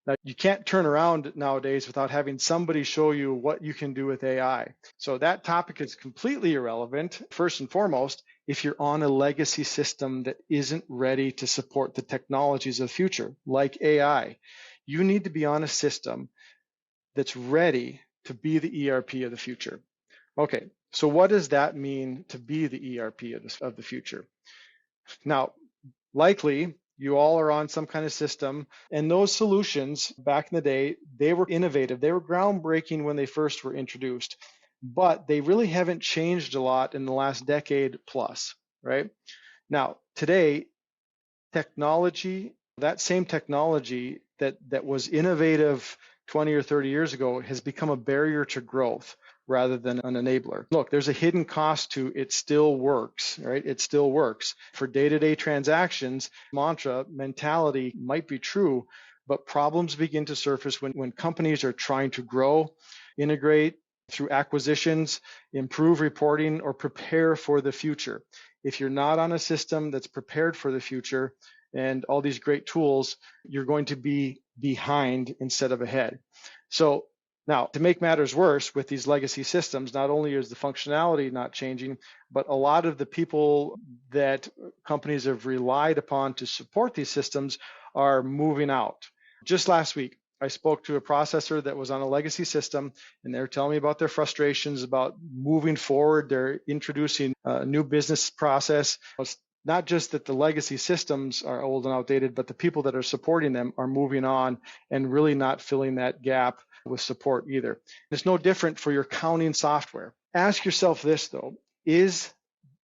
Now, you can't turn around nowadays without having somebody show you what you can do with AI. So that topic is completely irrelevant, first and foremost, if you're on a legacy system that isn't ready to support the technologies of the future, like AI. You need to be on a system that's ready to be the ERP of the future. Okay, so what does that mean to be the ERP of the future? Now, likely you all are on some kind of system, and those solutions back in the day, they were innovative, they were groundbreaking when they first were introduced, but they really haven't changed a lot in the last decade plus, right? Now, today, technology, that same technology that was innovative 20 or 30 years ago has become a barrier to growth rather than an enabler. Look, there's a hidden cost to it still works, right? It still works. For day-to-day transactions, mantra, mentality might be true, but problems begin to surface when companies are trying to grow, integrate through acquisitions, improve reporting, or prepare for the future. If you're not on a system that's prepared for the future and all these great tools, you're going to be behind instead of ahead. So now, to make matters worse with these legacy systems, not only is the functionality not changing, but a lot of the people that companies have relied upon to support these systems are moving out. Just last week, I spoke to a processor that was on a legacy system, and they're telling me about their frustrations about moving forward. They're introducing a new business process. It's not just that the legacy systems are old and outdated, but the people that are supporting them are moving on and really not filling that gap with support either. It's no different for your accounting software. Ask yourself this though, is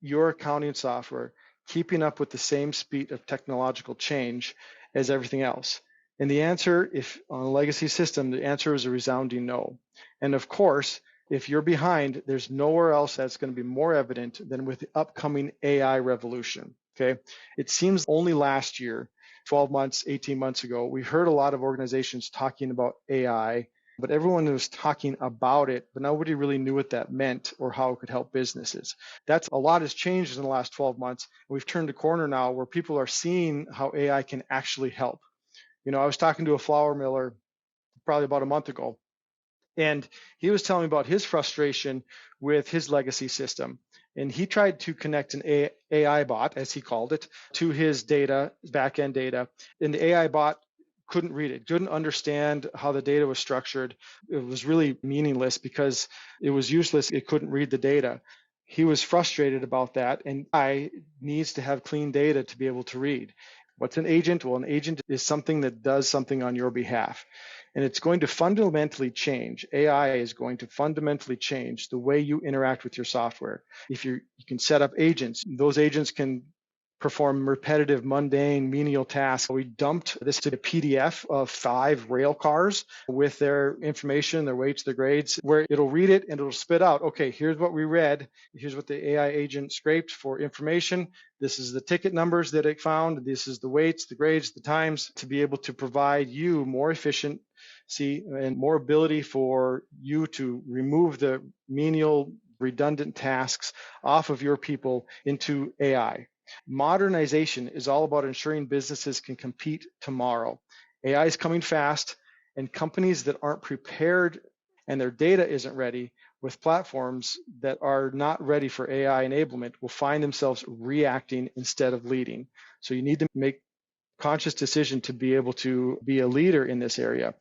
your accounting software keeping up with the same speed of technological change as everything else? And the answer, if on a legacy system, the answer is a resounding no. And of course, if you're behind, there's nowhere else that's going to be more evident than with the upcoming AI revolution, okay? It seems only last year, 12 months, 18 months ago, we heard a lot of organizations talking about AI, but everyone was talking about it, but nobody really knew what that meant or how it could help businesses. That's a lot has changed in the last 12 months. We've turned a corner now where people are seeing how AI can actually help. You know, I was talking to a flour miller probably about a month ago, and he was telling me about his frustration with his legacy system. And he tried to connect an AI bot, as he called it, to his data, back-end data. And the AI bot couldn't read it, couldn't understand how the data was structured. It was really meaningless because it was useless. It couldn't read the data. He was frustrated about that, and AI needs to have clean data to be able to read. What's an agent? Well, an agent is something that does something on your behalf. And it's going to fundamentally change. AI is going to fundamentally change the way you interact with your software. If you can set up agents, those agents can perform repetitive, mundane, menial tasks. We dumped this to a PDF of 5 rail cars with their information, their weights, their grades, where it'll read it and it'll spit out, okay, here's what we read. Here's what the AI agent scraped for information. This is the ticket numbers that it found. This is the weights, the grades, the times, to be able to provide you more efficient and more ability for you to remove the menial, redundant tasks off of your people into AI. Modernization is all about ensuring businesses can compete tomorrow. AI is coming fast, and companies that aren't prepared and their data isn't ready with platforms that are not ready for AI enablement will find themselves reacting instead of leading. So you need to make conscious decision to be able to be a leader in this area.